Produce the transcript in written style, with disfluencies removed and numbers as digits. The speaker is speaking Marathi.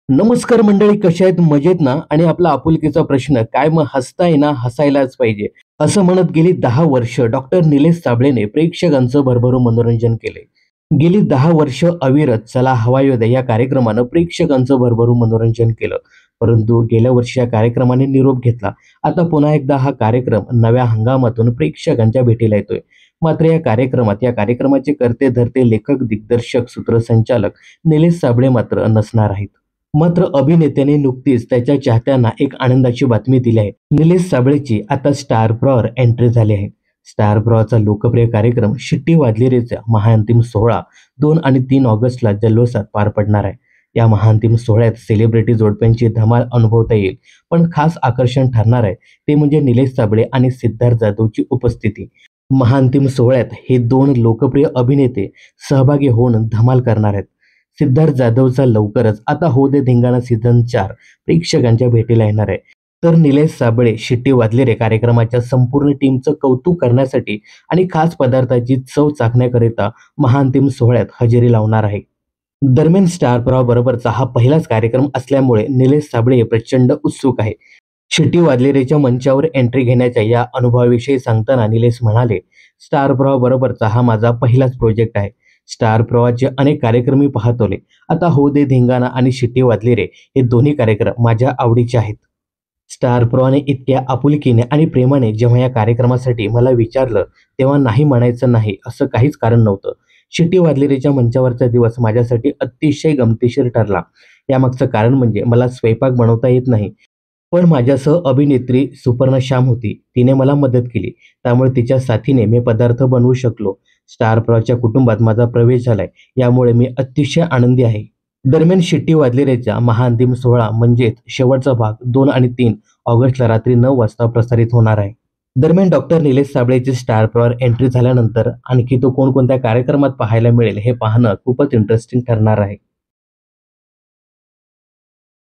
नमस्कार मंडळी, कशा आहेत? मजेत ना? आणि आपला आपुलकीचा प्रश्न काय, मग हसताय ना, हसायलाच पाहिजे असं म्हणत गेली 10 वर्ष डॉक्टर निलेश साबळेने प्रेक्षकांचं भरभरून मनोरंजन केले. गेली 10 वर्ष अविरत चला हवा येऊ द्या या कार्यक्रमानं प्रेक्षकांचं भरभरून मनोरंजन केलं. परंतु गेल्या वर्षी या कार्यक्रमाने निरोप घेतला. आता पुन्हा एकदा हा कार्यक्रम नव्या हंगामातून प्रेक्षकांच्या भेटीला येतोय. मात्र या कार्यक्रमाचे करते धरते लेखक, दिग्दर्शक, सूत्रसंचालक निलेश साबळे मात्र नसणार आहेत. मात्र अभिनेत्याने नुकतीच त्याच्या चाहत्यांना एक आनंदाची बातमी दिली आहे. निलेश साबळेची आता स्टार प्रॉवर एंट्री झाली आहे. स्टार प्रवाहचा लोकप्रिय कार्यक्रम शिट्टी वाजली रेचा महाअंतिम सोहळा 2 आणि 3 ऑगस्टला जल्लोषात पार पडणार आहे. या महाअंतिम सोहळ्यात सेलिब्रिटी जोडप्यांची धमाल अनुभवता येईल. पण खास आकर्षण ठरणार आहे ते म्हणजे निलेश साबळे आणि सिद्धार्थ जाधवची उपस्थिती. महाअंतिम सोहळ्यात हे 2 लोकप्रिय अभिनेते सहभागी होऊन धमाल करणार आहेत. सिद्धार्थ जाधवचा लवकरच आता हो दे धिंगाणा सीझन 4 प्रेक्षकांच्या भेटीला येणार आहे. तर निलेश साबळे शिट्टी वाजली रे कार्यक्रमाच्या संपूर्ण टीमचं कौतुक करण्यासाठी आणि खास पदार्थाची चव चाखण्याकरिता महाअंतिम सोहळ्यात हजेरी लावणार आहे. दरम्यान स्टार प्रवाह बरोबरचा हा पहिलाच कार्यक्रम असल्यामुळे निलेश साबळे प्रचंड उत्सुक आहे. शिट्टी वाजली रेच्या मंचावर एंट्री घेण्याच्या या अनुभवाविषयी सांगताना निलेश म्हणाले, स्टार प्रवाह बरोबरचा हा माझा पहिलाच प्रोजेक्ट आहे. स्टार प्रवाहाचे अनेक कार्यक्रम मी पाहतोले. आता हो दे धिंगाणा आणि शिट्टी वाजली रे हे दोन्ही कार्यक्रम माझ्या आवडीचे आहेत. स्टार प्रवाहाने इतक्या आपुलकीने आणि प्रेमाने जेव्हा या कार्यक्रमासाठी मला विचारलं तेव्हा नाही म्हणायचं नाही असं काहीच कारण नव्हतं. शिट्टी वाजली रेच्या मंचावरचा दिवस माझ्यासाठी अतिशय गमतीशीर ठरला. यामागचं कारण म्हणजे मला स्वयंपाक बनवता येत नाही. पण माझ्यासह अभिनेत्री सुपर्णा श्याम होती. तिने मला मदत केली. त्यामुळे तिच्या साथीने मी पदार्थ बनवू शकलो. स्टार प्रवाहच्या कुटुंबात माझा प्रवेश झालाय, यामुळे मी अतिशय आनंदी आहे. दरम्यान शिट्टी वाजली रेचा महाअंतिम सोहळा म्हणजेच शेवटचा भाग 2 आणि 3 ऑगस्टला रात्री 9 वाजता प्रसारित होणार आहे. दरम्यान डॉक्टर निलेश साबळेची स्टार प्रॉवर एंट्री झाल्यानंतर आणखी तो कोणकोणत्या कार्यक्रमात पाहायला मिळेल हे पाहणं खूपच इंटरेस्टिंग ठरणार आहे.